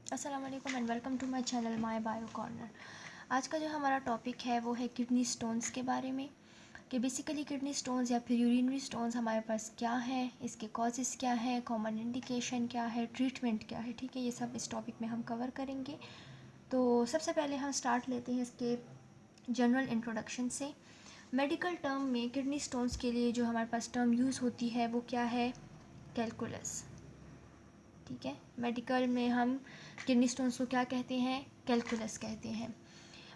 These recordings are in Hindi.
अस्सलाम वालेकुम and welcome to my channel my bio corner. आज का जो हमारा टॉपिक है वो है किडनी स्टोन्स के बारे में, कि बेसिकली किडनी स्टोन्स या फिर यूरिनरी स्टोन्स हमारे पास क्या है, इसके कॉजेज़ क्या है, कॉमन इंडिकेशन क्या है, ट्रीटमेंट क्या है। ठीक है, ये सब इस टॉपिक में हम कवर करेंगे। तो सबसे पहले हम स्टार्ट लेते हैं इसके जनरल इंट्रोडक्शन से। मेडिकल टर्म में किडनी स्टोन्स के लिए जो हमारे पास टर्म यूज़ होती है वो क्या है? कैलकुलस। ठीक है, मेडिकल में हम किडनी स्टोन्स को क्या कहते हैं? कैलकुलस कहते हैं।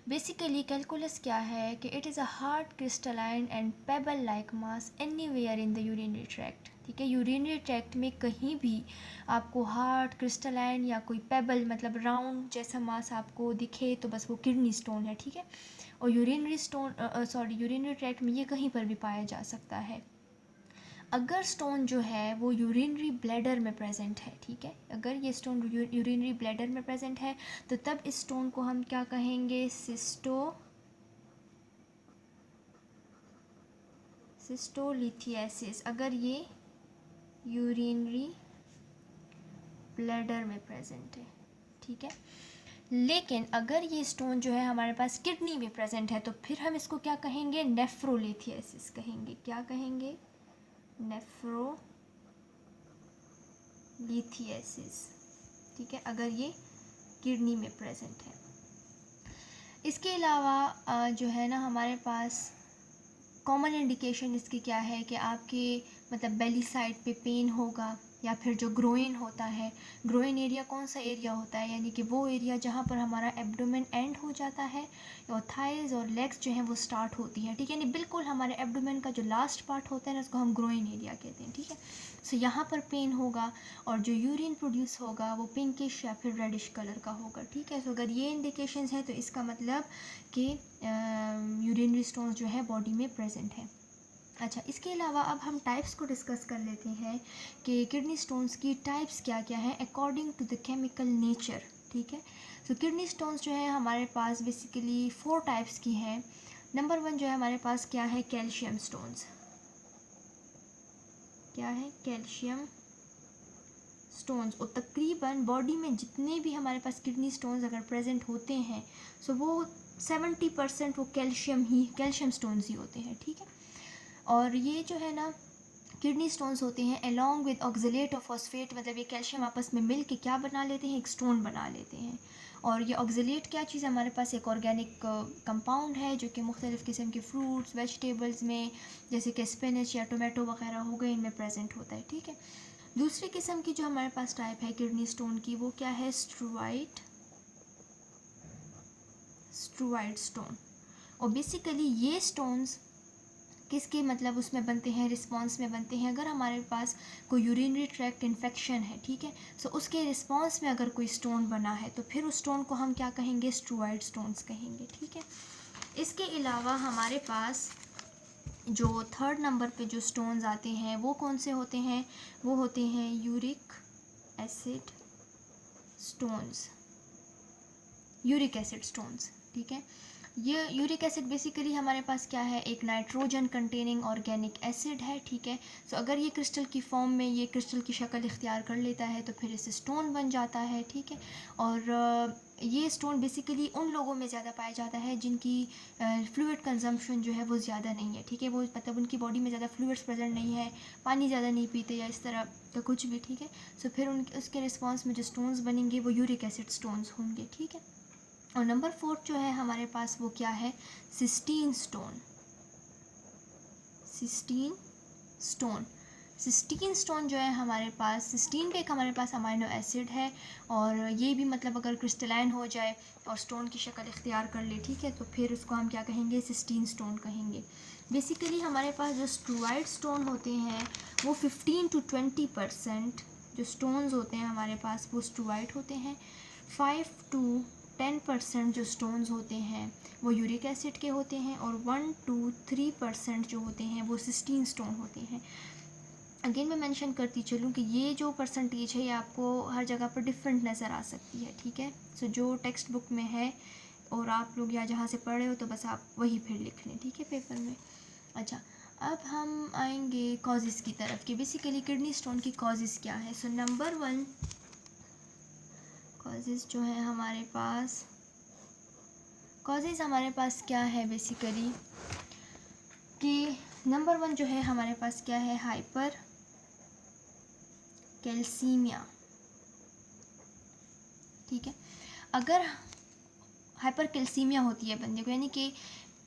बेसिकली कैलकुलस क्या है कि it is a hard crystalline and payable like mass anywhere in the urinary tract. ठीक है, यूरिनरी ट्रैक्ट में कहीं भी आपको हार्ड क्रिस्टलाइन या कोई पेबल मतलब राउंड जैसा मास आपको दिखे तो बस वो किडनी स्टोन है। ठीक है, और यूरिनरी ट्रैक्ट में ये कहीं पर भी पाया जा सकता है। अगर स्टोन जो है वो यूरिनरी ब्लैडर में प्रेजेंट है, ठीक है, अगर ये स्टोन यूरिनरी ब्लैडर में प्रेजेंट है तो तब इस स्टोन को हम क्या कहेंगे? सिस्टोलिथियासिस। अगर ये यूरिनरी ब्लैडर में प्रेजेंट है, ठीक है। लेकिन अगर ये स्टोन जो है हमारे पास किडनी में प्रेजेंट है तो फिर हम इसको क्या कहेंगे? नेफ्रोलिथियासिस कहेंगे। क्या कहेंगे? नेफ्रोलिथियासिस। ठीक है, अगर ये किडनी में प्रेजेंट है। इसके अलावा जो है ना हमारे पास कॉमन इंडिकेशन इसकी क्या है कि आपके मतलब बेली साइड पे पेन होगा, या फिर जो ग्रोइन होता है, ग्रोइन एरिया कौन सा एरिया होता है? यानी कि वो एरिया जहाँ पर हमारा एब्डोमेन एंड हो जाता है और थाइज और लेग्स जो हैं वो स्टार्ट होती हैं। ठीक है, यानी बिल्कुल हमारे एब्डोमेन का जो लास्ट पार्ट होता है ना उसको हम ग्रोइन एरिया कहते हैं। ठीक है, सो यहाँ पर पेन होगा और जो यूरिन प्रोड्यूस होगा वो पिंकिश या फिर रेडिश कलर का होगा। ठीक है, सो अगर ये इंडिकेशंस हैं तो इसका मतलब कि यूरिनरी स्टोन्स जो है बॉडी में प्रेजेंट है। अच्छा, इसके अलावा अब हम टाइप्स को डिस्कस कर लेते हैं कि किडनी स्टोन्स की टाइप्स क्या क्या हैं according to the chemical nature. ठीक है, सो किडनी स्टोन्स जो है हमारे पास बेसिकली 4 टाइप्स की हैं। नंबर 1 जो है हमारे पास क्या है? Calcium stones. क्या है? Calcium stones. और तकरीबन बॉडी में जितने भी हमारे पास किडनी स्टोन्स अगर प्रेजेंट होते हैं सो वो 70% वो कैल्शियम स्टोन्स ही होते हैं। ठीक है, और ये जो है ना किडनी स्टोन्स होते हैं अलोंग विद ऑक्जेलेट और फॉस्फेट, मतलब ये कैल्शियम आपस में मिल के क्या बना लेते हैं? एक स्टोन बना लेते हैं। और ये ऑक्जेलेट क्या चीज़ है? हमारे पास एक ऑर्गेनिक कंपाउंड है जो कि मुख्तलिफ़ किस्म के फ्रूट्स वेजिटेबल्स में जैसे कि स्पिनच या टोमेटो वगैरह हो गए इनमें प्रेजेंट होता है। ठीक है, दूसरी किस्म की जो हमारे पास टाइप है किडनी स्टोन की वो क्या है? स्ट्रूवाइड स्टोन। और बेसिकली ये स्टोन्स किसके मतलब उसमें बनते हैं? रिस्पॉन्स में बनते हैं। अगर हमारे पास कोई यूरिनरी ट्रैक्ट इन्फेक्शन है, ठीक है, सो उसके रिस्पॉन्स में अगर कोई स्टोन बना है तो फिर उस स्टोन को हम क्या कहेंगे? स्ट्रूवाइड स्टोन्स कहेंगे। ठीक है, इसके अलावा हमारे पास जो थर्ड नंबर पे जो स्टोन्स आते हैं वो कौन से होते हैं? वो होते हैं uric acid stones. Uric acid stones. ठीक है, ये यूरिक एसिड बेसिकली हमारे पास क्या है? एक नाइट्रोजन कंटेनिंग ऑर्गेनिक एसिड है। ठीक है, सो अगर ये क्रिस्टल की फॉर्म में ये क्रिस्टल की शक्ल इख्तियार कर लेता है तो फिर इसे स्टोन बन जाता है। ठीक है, और ये स्टोन बेसिकली उन लोगों में ज़्यादा पाया जाता है जिनकी फ्लूइड कंजम्पशन जो है वो ज़्यादा नहीं है। ठीक है, वो मतलब उनकी बॉडी में ज़्यादा फ्लूइड्स प्रेजेंट नहीं है, पानी ज़्यादा नहीं पीते या इस तरह का कुछ भी। ठीक है, सो फिर उनके उसके रिस्पॉन्स में जो स्टोन्स बनेंगे वो यूरिक एसिड स्टोन्स होंगे। ठीक है, और नंबर 4 जो है हमारे पास वो क्या है? Cysteine stone. Cysteine stone. Cysteine stone जो है हमारे पास, सिस्टीन भी एक हमारे पास अमाइनो एसिड है और ये भी मतलब अगर क्रिस्टलाइन हो जाए और स्टोन की शक्ल इख्तियार कर ले, ठीक है, तो फिर उसको हम क्या कहेंगे? सिस्टीन स्टोन कहेंगे। बेसिकली हमारे पास जो स्ट्रूवाइड स्टोन होते हैं वो 15 to 20% जो स्टोन्स होते हैं हमारे पास वो स्ट्रूवाइड होते हैं। 5 to 10% जो स्टोन्स होते हैं वो यूरिक एसिड के होते हैं और 1 to 3% जो होते हैं वो सिस्टीन स्टोन होते हैं। अगेन मैं मेंशन करती चलूँ कि ये जो परसेंटेज है ये आपको हर जगह पर डिफरेंट नज़र आ सकती है। ठीक है, सो जो टेक्स्ट बुक में है और आप लोग या जहाँ से पढ़े हो तो बस आप वही फिर लिख लें। ठीक है, पेपर में। अच्छा, अब हम आएंगे कॉजेज़ की तरफ कि बेसिकली किडनी स्टोन की कॉजेज़ क्या है। सो नंबर 1 कॉजेज़ जो है हमारे पास, कॉजेज़ हमारे पास क्या है बेसिकली कि नंबर 1 जो है हमारे पास क्या है, हाइपर कैल्सीमिया। ठीक है, अगर हाइपर कैल्सीमिया होती है बंदे को, यानी कि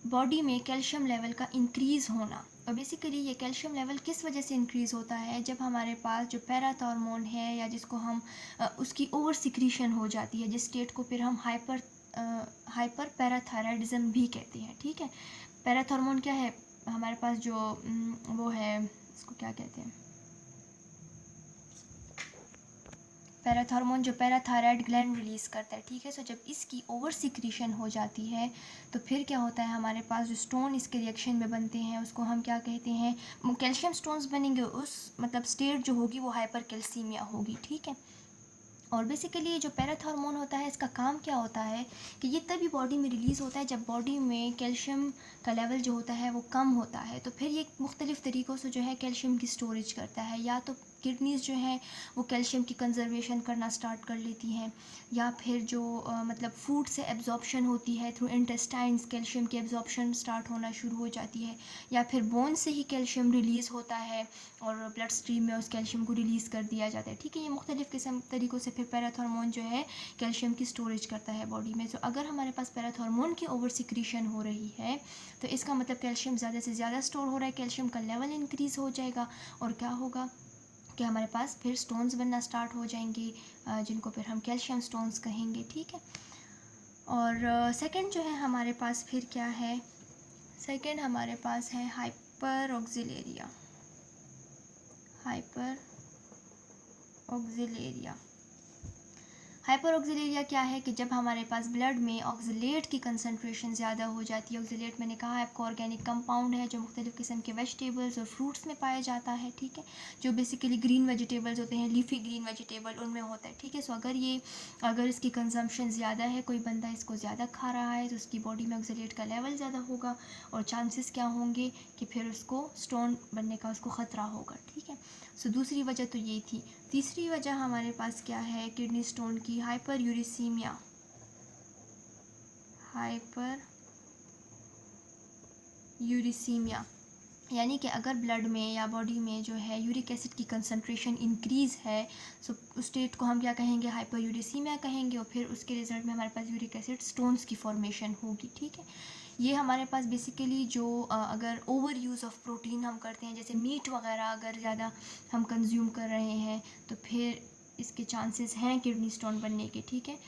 बॉडी में कैल्शियम लेवल का इंक्रीज़ होना, और बेसिकली ये कैल्शियम लेवल किस वजह से इंक्रीज़ होता है, जब हमारे पास जो पैराथॉर्मोन है या जिसको हम उसकी ओवर सिक्रीशन हो जाती है, जिस स्टेट को फिर हम हाइपर पैराथायराइडिज्म भी कहते हैं। ठीक है, पैराथॉर्मोन क्या है हमारे पास, जो वो है, इसको क्या कहते हैं, पैराथॉर्मोन जो पैराथायराइड ग्लैंड रिलीज़ करता है। ठीक है, सो जब इसकी ओवर सिक्रीशन हो जाती है तो फिर क्या होता है, हमारे पास जो स्टोन इसके रिएक्शन में बनते हैं उसको हम क्या कहते हैं, कैल्शियम स्टोन्स बनेंगे, उस मतलब स्टेट जो होगी वो हाइपर कैल्सीमिया होगी। ठीक है, और बेसिकली जो पैराथॉर्मोन होता है इसका काम क्या होता है कि ये तभी बॉडी में रिलीज़ होता है जब बॉडी में कैल्शियम का लेवल जो होता है वो कम होता है। तो फिर ये मुख्तलिफ़ तरीक़ों से जो है कैल्शियम की स्टोरेज करता है, या तो किडनीज़ जो हैं वो कैल्शियम की कंजर्वेशन करना स्टार्ट कर लेती हैं, या फिर जो मतलब फूड से एब्जॉर्प्शन होती है थ्रू इंटेस्टाइन्स, कैल्शियम की एब्जॉर्प्शन स्टार्ट होना शुरू हो जाती है, या फिर बोन से ही कैल्शियम रिलीज़ होता है और ब्लड स्ट्रीम में उस कैल्शियम को रिलीज़ कर दिया जाता है। ठीक है, ये मुख्तलिफ़ किस्म तरीक़ों से फिर पैराथॉर्मोन जो है कैल्शियम की स्टोरेज करता है बॉडी में। तो अगर हमारे पास पैराथॉर्मोन की ओवर सिक्रीशन हो रही है तो इसका मतलब कैल्शियम ज़्यादा से ज़्यादा स्टोर हो रहा है, कैल्शियम का लेवल इंक्रीज़ हो जाएगा, और क्या होगा कि हमारे पास फिर स्टोन्स बनना स्टार्ट हो जाएंगे, जिनको फिर हम कैल्शियम स्टोन्स कहेंगे। ठीक है, और सेकंड जो है हमारे पास फिर क्या है, सेकंड हमारे पास है हाइपर ऑक्सिलेरिया। हाइपर ऑक्सिलेरिया, हाइपर ऑक्सिलेरिया क्या है कि जब हमारे पास ब्लड में ऑक्सिलेट की कंसनट्रेशन ज़्यादा हो जाती है, ऑक्सिलेट मैंने कहा है आपको ऑर्गेनिक कंपाउंड है जो मुख्तलिफ़ किस्म के वेजिटेबल्स और फ्रूट्स में पाया जाता है। ठीक है, जो बेसिकली ग्रीन वेजिटेबल्स होते हैं, लीफी ग्रीन वेजिटेबल, उनमें होता है। ठीक है, सो अगर इसकी कंजम्पशन ज़्यादा है, कोई बंदा इसको ज़्यादा खा रहा है तो उसकी बॉडी में ऑक्सिलेट का लेवल ज़्यादा होगा और चांसेस क्या होंगे कि फिर उसको स्टोन बनने का उसको ख़तरा होगा। ठीक है, सो दूसरी वजह तो ये थी। तीसरी वजह हमारे पास क्या है किडनी स्टोन की, हाइपर यूरिसीमिया। हाइपर यूरिसीमिया यानी कि अगर ब्लड में या बॉडी में जो है यूरिक एसिड की कंसंट्रेशन इंक्रीज़ है, सो उस स्टेट को हम क्या कहेंगे, हाइपर यूरिसीमिया कहेंगे, और फिर उसके रिजल्ट में हमारे पास यूरिक एसिड स्टोन्स की फॉर्मेशन होगी। ठीक है, ये हमारे पास बेसिकली जो अगर ओवर यूज़ ऑफ प्रोटीन हम करते हैं, जैसे मीट वगैरह अगर ज़्यादा हम कंज्यूम कर रहे हैं तो फिर इसके चांसेस हैं किडनी स्टोन बनने के। ठीक है,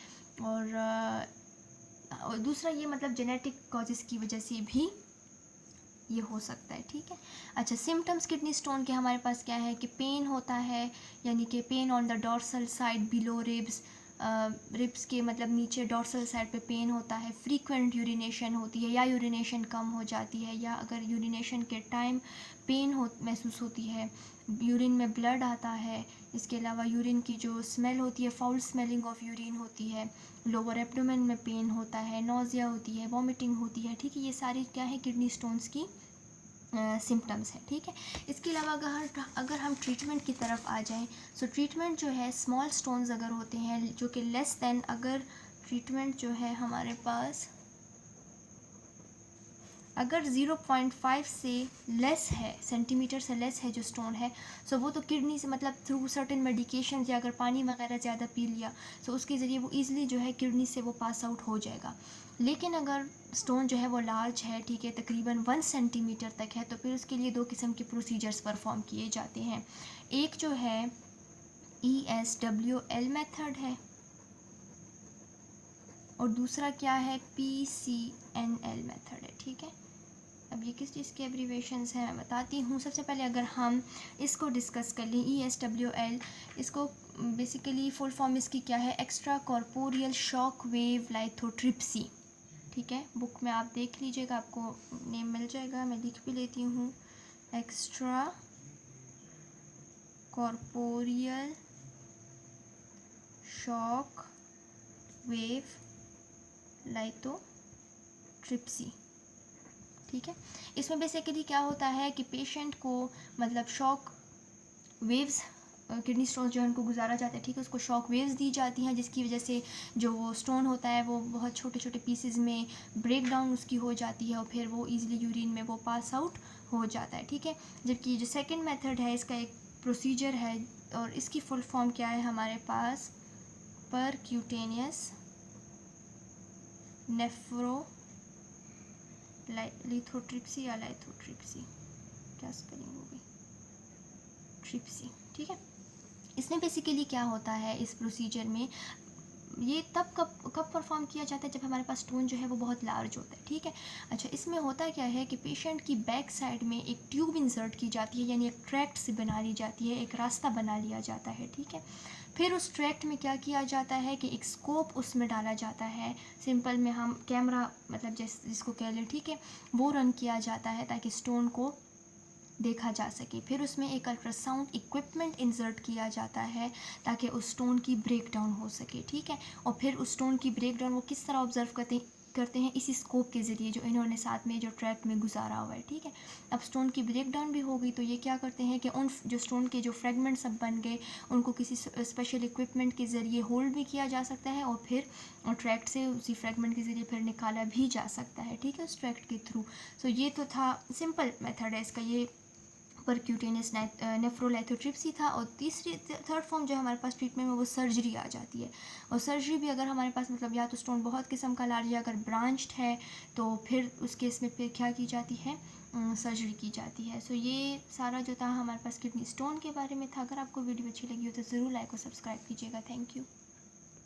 और दूसरा ये मतलब जेनेटिक कॉजेज़ की वजह से भी ये हो सकता है। ठीक है, अच्छा, सिम्टम्स किडनी स्टोन के हमारे पास क्या है कि पेन होता है, यानी कि pain on the dorsal side below ribs, ribs के मतलब नीचे डॉर्सल साइड पे पेन होता है, फ्रीक्वेंट यूरिनेशन होती है या यूरिनेशन कम हो जाती है, या अगर यूरिनेशन के टाइम पेन महसूस होती है, यूरिन में ब्लड आता है, इसके अलावा यूरिन की जो स्मेल होती है, फाउल स्मेलिंग ऑफ यूरिन होती है, लोअर एब्डोमेन में पेन होता है, नोज़िया होती है, वॉमिटिंग होती है। ठीक है, ये सारी क्या है किडनी स्टोन्स की सिम्टम्स है। ठीक है, इसके अलावा अगर हम ट्रीटमेंट की तरफ आ जाएं, सो ट्रीटमेंट जो है स्मॉल स्टोन्स अगर होते हैं जो कि लेस देन, अगर ट्रीटमेंट जो है हमारे पास अगर 0.5 से लेस है, सेंटीमीटर से लेस है जो स्टोन है, सो वो तो किडनी से मतलब थ्रू सर्टेन मेडिकेशन या अगर पानी वगैरह ज़्यादा पी लिया सो उसके ज़रिए वो ईज़िली जो है किडनी से वो पास आउट हो जाएगा। लेकिन अगर स्टोन जो है वो लार्ज है, ठीक है, तकरीबन 1 सेंटीमीटर तक है, तो फिर उसके लिए 2 किस्म के प्रोसीजर्स परफॉर्म किए जाते हैं। एक जो है ESWL मेथड है और दूसरा क्या है PCNL मेथड है। ठीक है, अब ये किस चीज़ के एब्रीवेशंस हैं मैं बताती हूँ। सबसे पहले अगर हम इसको डिस्कस कर लें, ESWL, इसको बेसिकली फुल फॉर्म इसकी क्या है, एक्स्ट्रा कॉर्पोरियल शॉक वेव लाइथोट्रिप्सी। ठीक है, बुक में आप देख लीजिएगा, आपको नेम मिल जाएगा, मैं लिख भी लेती हूँ, एक्स्ट्रा कॉर्पोरियल शॉक वेव लाइथोट्रिप्सी। ठीक है, इसमें बेसिकली क्या होता है कि पेशेंट को मतलब शॉक वेव्स किडनी स्टोन जो है उनको गुजारा जाता है, ठीक है, उसको शॉक वेव्स दी जाती हैं, जिसकी वजह से जो वो स्टोन होता है वो बहुत छोटे छोटे पीसेज में ब्रेक डाउन उसकी हो जाती है और फिर वो ईजिली यूरिन में वो पास आउट हो जाता है, ठीक है। जबकि जो सेकेंड मेथड है इसका एक प्रोसीजर है और इसकी फुल फॉर्म क्या है हमारे पास, परक्यूटेनियस लिथोट्रिप्सी या लाइथोट्रिप्सी, क्या स्पेलिंग होगी, ट्रिप्सी, ठीक है। इसमें बेसिकली क्या होता है इस प्रोसीजर में, ये तब कब परफॉर्म किया जाता है जब हमारे पास स्टोन जो है वो बहुत लार्ज होता है, ठीक है। अच्छा, इसमें होता क्या है कि पेशेंट की बैक साइड में एक ट्यूब इंसर्ट की जाती है, यानी एक ट्रैक्ट से बना ली जाती है, एक रास्ता बना लिया जाता है, ठीक है। फिर उस ट्रैक्ट में क्या किया जाता है कि एक स्कोप उसमें डाला जाता है, सिंपल में हम कैमरा मतलब जिसको कह लें, ठीक है, वो रन किया जाता है ताकि स्टोन को देखा जा सके। फिर उसमें एक अल्ट्रासाउंड इक्विपमेंट इंसर्ट किया जाता है ताकि उस स्टोन की ब्रेक डाउन हो सके, ठीक है। और फिर उस स्टोन की ब्रेक डाउन वो किस तरह ऑब्जर्व करते हैं इसी स्कोप के ज़रिए जो इन्होंने साथ में जो ट्रैक में गुजारा हुआ है, ठीक है। अब स्टोन की ब्रेक डाउन भी हो गई तो ये क्या करते हैं कि उन जो स्टोन के जो फ्रेगमेंट्स अब बन गए उनको किसी स्पेशल इक्विपमेंट के ज़रिए होल्ड भी किया जा सकता है और फिर ट्रैक्ट से उसी फ्रेगमेंट के ज़रिए फिर निकाला भी जा सकता है, ठीक है, उस ट्रैक्ट के थ्रू। सो ये तो था सिंपल मेथड है इसका, ये परक्यूटेनियस नेफ्रोलिथोट्रिप्सी था। और थर्ड फॉर्म जो हमारे पास ट्रीटमेंट में वो सर्जरी आ जाती है। और सर्जरी भी अगर हमारे पास मतलब या तो स्टोन बहुत किस्म का लार्ज है, अगर ब्रांच्ड है तो फिर उस केस में फिर क्या की जाती है, सर्जरी की जाती है। सो ये सारा जो था हमारे पास किडनी स्टोन के बारे में था। अगर आपको वीडियो अच्छी लगी हो तो ज़रूर लाइक और सब्सक्राइब कीजिएगा। Thank you.